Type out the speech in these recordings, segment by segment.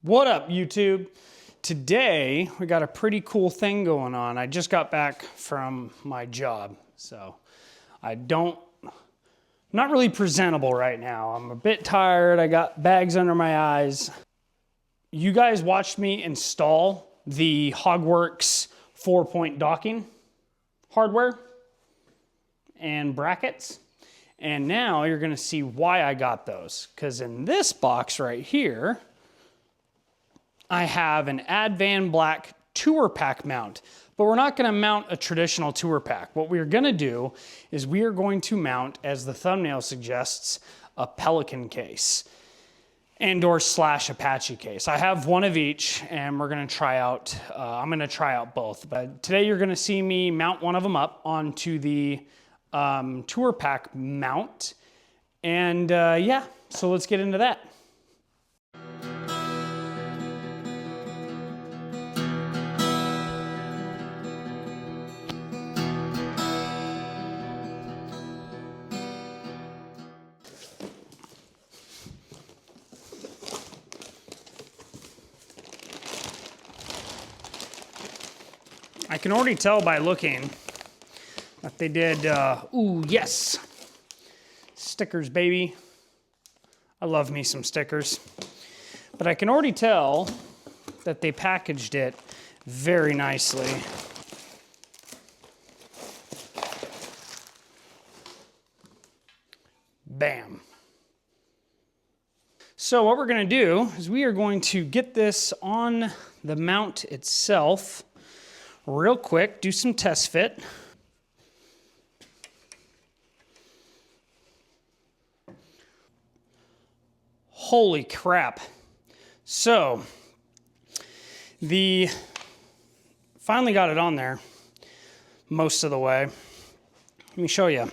What up, YouTube? Today, we got a pretty cool thing going on. I just got back from my job, so I'm not really presentable right now. I'm a bit tired. I got bags under my eyes. You guys watched me install the Hogworks 4-point docking hardware and brackets. And now you're gonna see why I got those. Because in this box right here, I have an Advan Black Tour Pak mount, but we're not gonna mount a traditional Tour Pak. What we're gonna do is we are going to mount, as the thumbnail suggests, a Pelican case and/or / Apache case. I have one of each and we're gonna try out, I'm gonna try out both. But today you're gonna see me mount one of them up onto the Tour Pak mount. And yeah, so let's get into that. I can already tell by looking that they did, ooh, yes, stickers, baby. I love me some stickers. But I can already tell that they packaged it very nicely. Bam. So what we're gonna do is we are going to get this on the mount itself real quick, do some test fit. Holy crap. So, finally got it on there most of the way. Let me show you.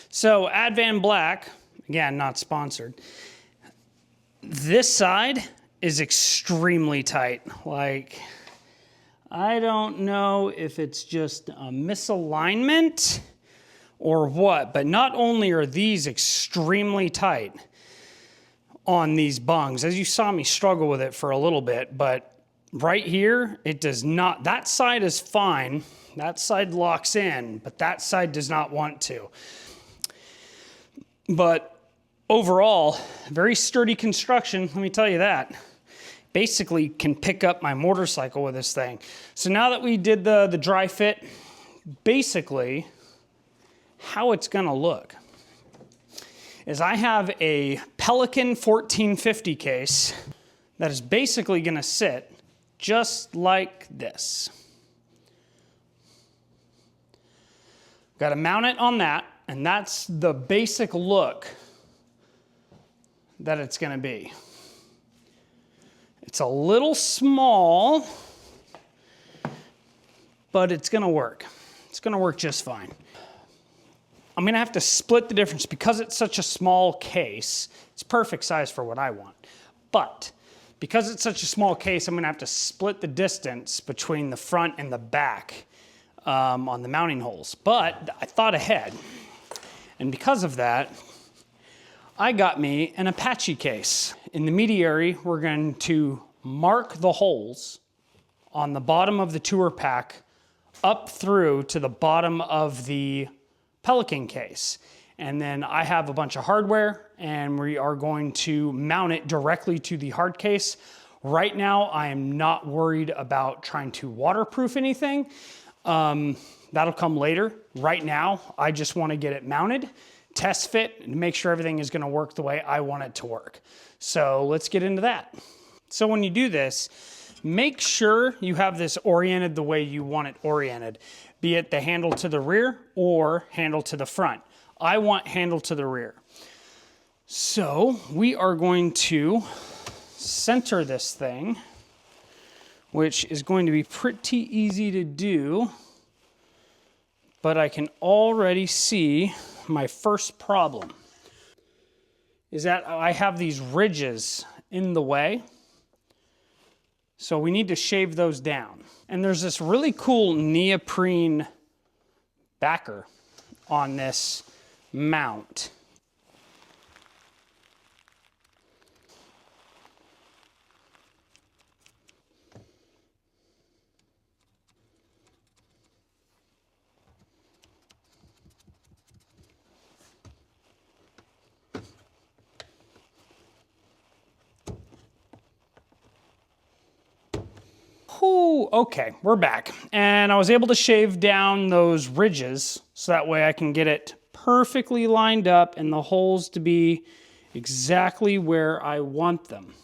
So, Advan Black, again, not sponsored. This side is extremely tight. Like, I don't know if it's just a misalignment or what, but not only are these extremely tight on these bungs, as you saw me struggle with it for a little bit, but right here, it does not, that side is fine. That side locks in, but that side does not want to. But overall, very sturdy construction, let me tell you that. Basically can pick up my motorcycle with this thing. So now that we did the dry fit, basically how it's gonna look is I have a Pelican 1450 case that is basically gonna sit just like this. Gotta mount it on that, and that's the basic look that it's gonna be. It's a little small, but it's gonna work. It's gonna work just fine. I'm gonna have to split the difference because it's such a small case. It's perfect size for what I want. But because it's such a small case, I'm gonna have to split the distance between the front and the back on the mounting holes. But I thought ahead. And because of that, I got me an Apache case. In the mediary, we're going to mark the holes on the bottom of the Tour Pak up through to the bottom of the Pelican case. And then I have a bunch of hardware and we are going to mount it directly to the hard case. Right now, I am not worried about trying to waterproof anything. That'll come later. Right now, I just want to get it mounted, test fit, and make sure everything is gonna work the way I want it to work. So let's get into that. So when you do this, make sure you have this oriented the way you want it oriented, be it the handle to the rear or handle to the front. I want handle to the rear. So we are going to center this thing, which is going to be pretty easy to do, but I can already see my first problem is that I have these ridges in the way. So we need to shave those down. And there's this really cool neoprene backer on this mount. Ooh, okay, we're back. And I was able to shave down those ridges so that way I can get it perfectly lined up and the holes to be exactly where I want them.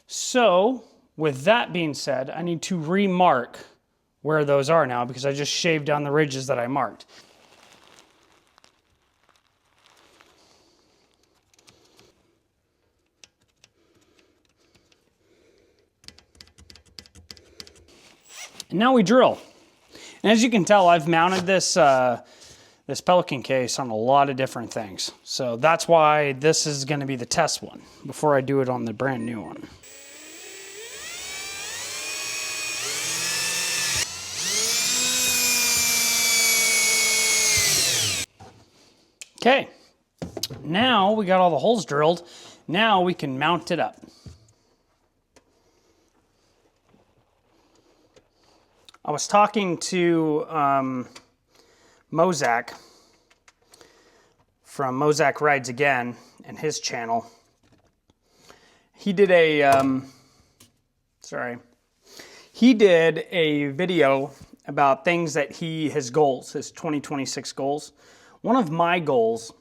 So with that being said, I need to remark where those are now because I just shaved down the ridges that I marked. And now we drill. And as you can tell, I've mounted this this Pelican case on a lot of different things. So that's why this is going to be the test one before I do it on the brand new one. Okay, now we got all the holes drilled. Now we can mount it up. I was talking to Mozak from Mozak Rides Again and his channel. He did a, he did a video about things that his goals, his 2026 goals. One of my goals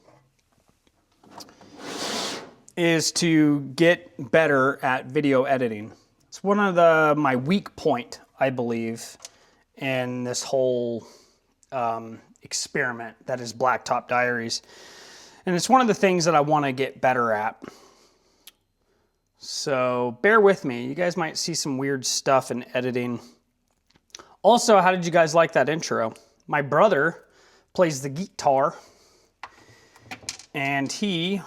is to get better at video editing. It's one of my weak point, I believe, in this whole experiment that is Blacktop Diaries. And it's one of the things that I want to get better at. So bear with me. You guys might see some weird stuff in editing. Also, how did you guys like that intro? My brother plays the guitar, and he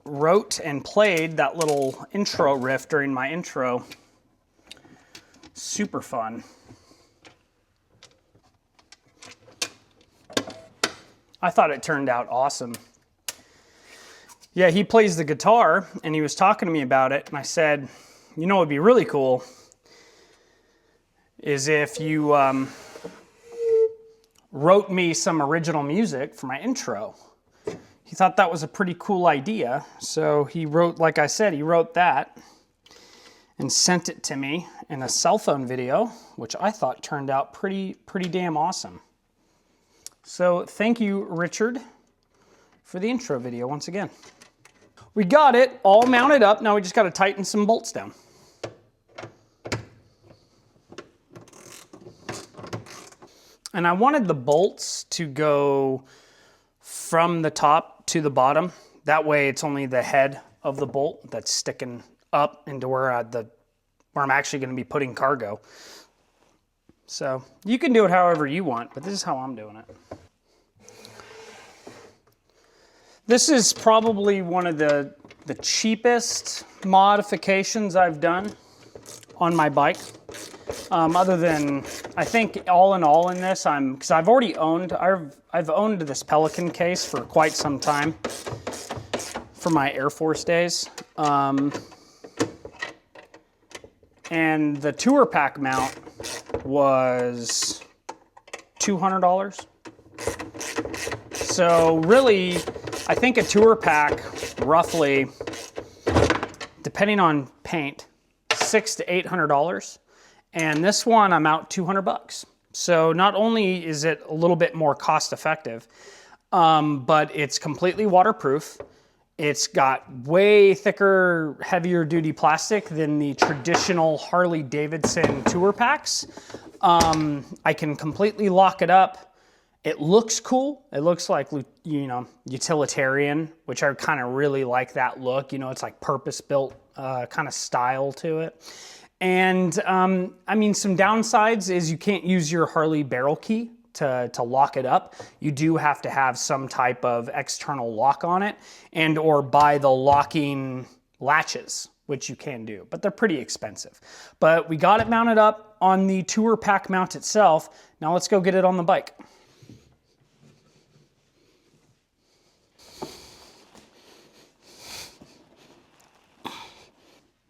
wrote and played that little intro riff during my intro. Super fun. I thought it turned out awesome. Yeah, he plays the guitar, and he was talking to me about it, and I said, you know what would be really cool is if you wrote me some original music for my intro. He thought that was a pretty cool idea, so he wrote, like I said, he wrote that and sent it to me in a cell phone video, which I thought turned out pretty damn awesome. So thank you, Richard, for the intro video once again. We got it all mounted up. Now we just got to tighten some bolts down. And I wanted the bolts to go from the top to the bottom. That way it's only the head of the bolt that's sticking up into where I'm actually going to be putting cargo. So you can do it however you want, but this is how I'm doing it. This is probably one of the cheapest modifications I've done on my bike. Other than, I think all in all in this, because I've owned this Pelican case for quite some time for my Air Force days. And the Tour Pak mount was $200. So really, I think a Tour Pak, roughly, depending on paint, $600 to $800. And this one, I'm out 200 bucks. So not only is it a little bit more cost effective, but it's completely waterproof. It's got way thicker, heavier duty plastic than the traditional Harley Davidson Tour Paks. I can completely lock it up. It looks cool. It looks like, you know, utilitarian, which I kind of really like that look. You know, it's like purpose-built kind of style to it. And I mean, some downsides is you can't use your Harley barrel key to lock it up. You do have to have some type of external lock on it and or buy the locking latches, which you can do, but they're pretty expensive. But we got it mounted up on the Tour Pak mount itself. Now let's go get it on the bike.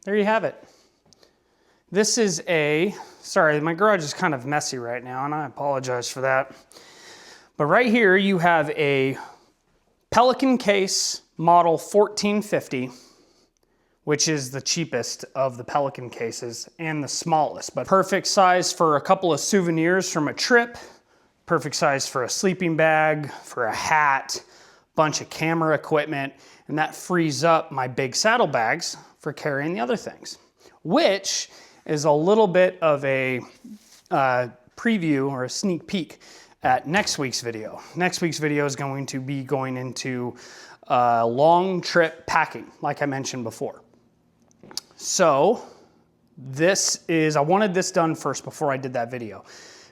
There you have it. This is sorry, my garage is kind of messy right now, and I apologize for that. But right here, you have a Pelican Case model 1450 which is the cheapest of the Pelican cases and the smallest, but perfect size for a couple of souvenirs from a trip, perfect size for a sleeping bag, for a hat, bunch of camera equipment, and that frees up my big saddlebags for carrying the other things, which is a little bit of a preview or a sneak peek at next week's video. Next week's video is going to be going into long trip packing, like I mentioned before. So I wanted this done first before I did that video,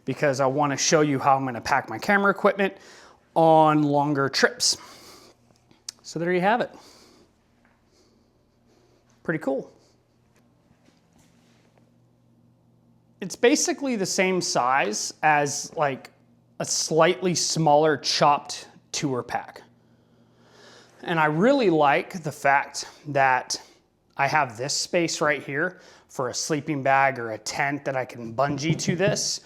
because I want to show you how I'm going to pack my camera equipment on longer trips. So there you have it. Pretty cool. It's basically the same size as like a slightly smaller chopped tour pack. And I really like the fact that I have this space right here for a sleeping bag or a tent that I can bungee to this.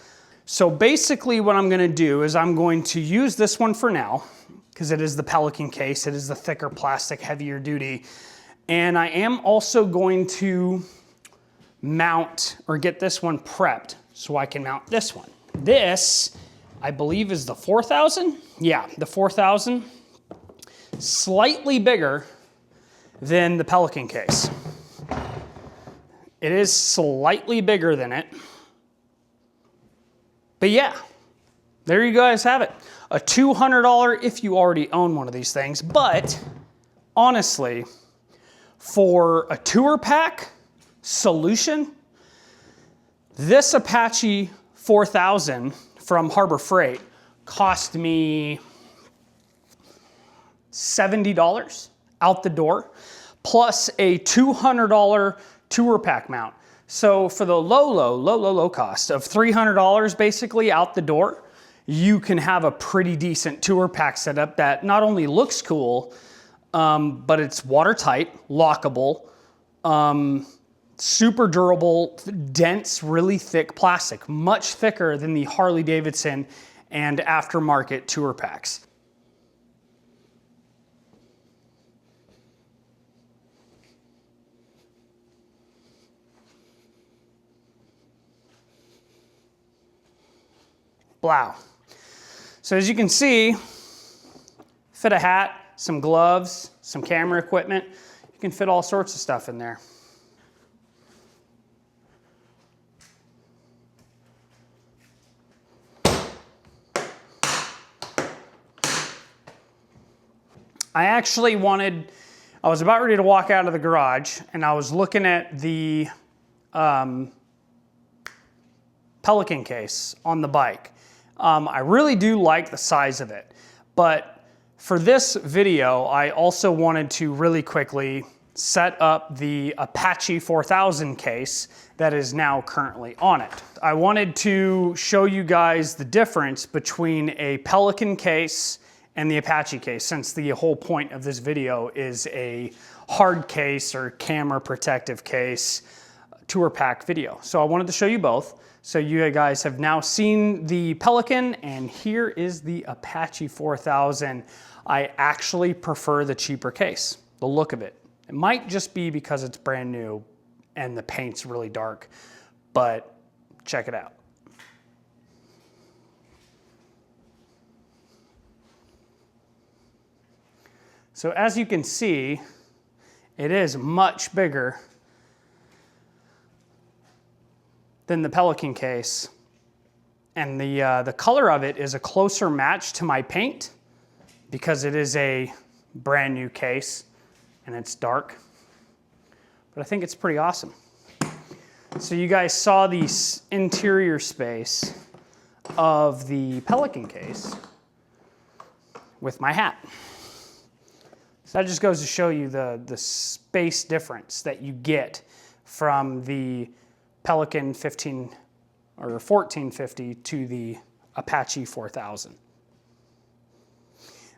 So basically what I'm gonna do is I'm going to use this one for now, because it is the Pelican case, it is the thicker plastic, heavier duty. And I am also going to mount or get this one prepped so I can mount this one. This, I believe, is the 4000. Yeah, the 4000. Slightly bigger than the Pelican case. It is slightly bigger than it. But yeah, there you guys have it. A $200 if you already own one of these things. But honestly, for a tour pack solution, this Apache 4000 from Harbor Freight cost me $70 out the door, plus a $200 tour pack mount. So for the low cost of $300 basically out the door, you can have a pretty decent tour pack setup that not only looks cool, but it's watertight, lockable, super durable, dense, really thick plastic, much thicker than the Harley Davidson and aftermarket tour packs. Wow. So as you can see, fit a hat, some gloves, some camera equipment. You can fit all sorts of stuff in there. I was about ready to walk out of the garage, and I was looking at the Pelican case on the bike. I really do like the size of it, but for this video, I also wanted to really quickly set up the Apache 4000 case that is now currently on it. I wanted to show you guys the difference between a Pelican case and the Apache case, since the whole point of this video is a hard case or camera protective case tour pack video. So I wanted to show you both. So you guys have now seen the Pelican, and here is the Apache 4000. I actually prefer the cheaper case, the look of it. It might just be because it's brand new and the paint's really dark, but check it out. So as you can see, it is much bigger than the Pelican case. And the color of it is a closer match to my paint because it is a brand new case and it's dark. But I think it's pretty awesome. So you guys saw the interior space of the Pelican case with my hat. So that just goes to show you the space difference that you get from the Pelican 15 or 1450 to the Apache 4000.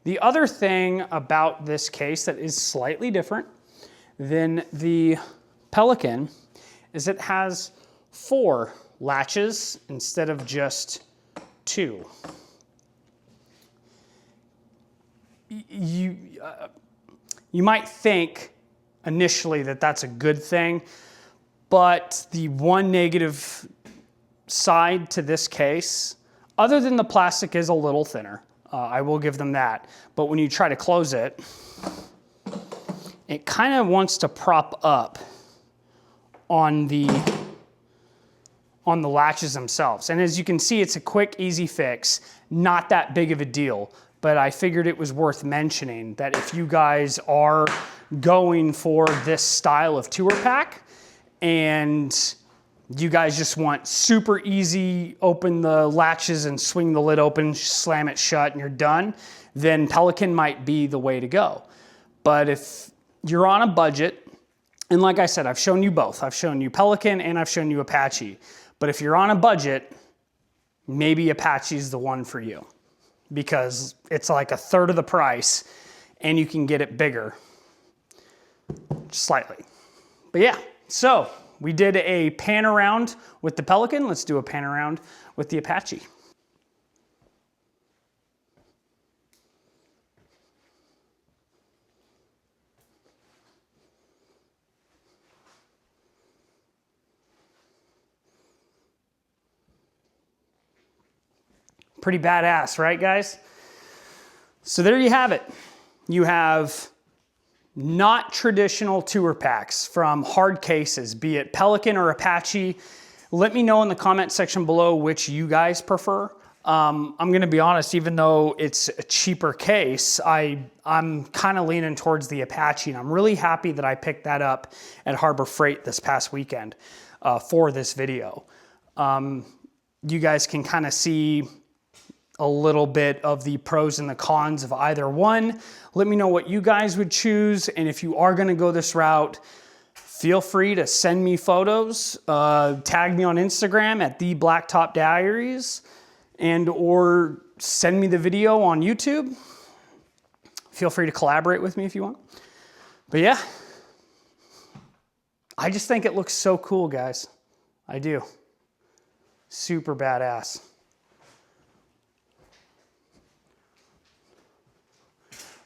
The other thing about this case that is slightly different than the Pelican is it has 4 latches instead of just 2. You might think initially that that's a good thing. But the one negative side to this case, other than the plastic is a little thinner, I will give them that. But when you try to close it, it kind of wants to prop up on the latches themselves. And as you can see, it's a quick, easy fix, not that big of a deal. But I figured it was worth mentioning that if you guys are going for this style of tour pack and you guys just want super easy, open the latches and swing the lid open, slam it shut and you're done, then Pelican might be the way to go. But if you're on a budget, and like I said, I've shown you both. I've shown you Pelican and I've shown you Apache. But if you're on a budget, maybe Apache's the one for you because it's like a third of the price and you can get it bigger slightly. But yeah, so we did a pan around with the Pelican. Let's do a pan around with the Apache. Pretty badass, right guys? So there you have it. You have not traditional tour packs from hard cases, be it Pelican or Apache. Let me know in the comment section below which you guys prefer. I'm gonna be honest, even though it's a cheaper case, I'm kind of leaning towards the Apache, and I'm really happy that I picked that up at Harbor Freight this past weekend for this video. You guys can kind of see a little bit of the pros and the cons of either one. Let me know what you guys would choose. And if you are gonna go this route, feel free to send me photos, tag me on Instagram at The Blacktop Diaries, and or send me the video on YouTube. Feel free to collaborate with me if you want. But yeah, I just think it looks so cool, guys. I do. Super badass.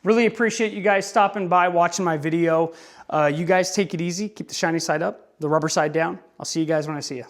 Really appreciate you guys stopping by, watching my video. You guys take it easy. Keep the shiny side up, the rubber side down. I'll see you guys when I see you.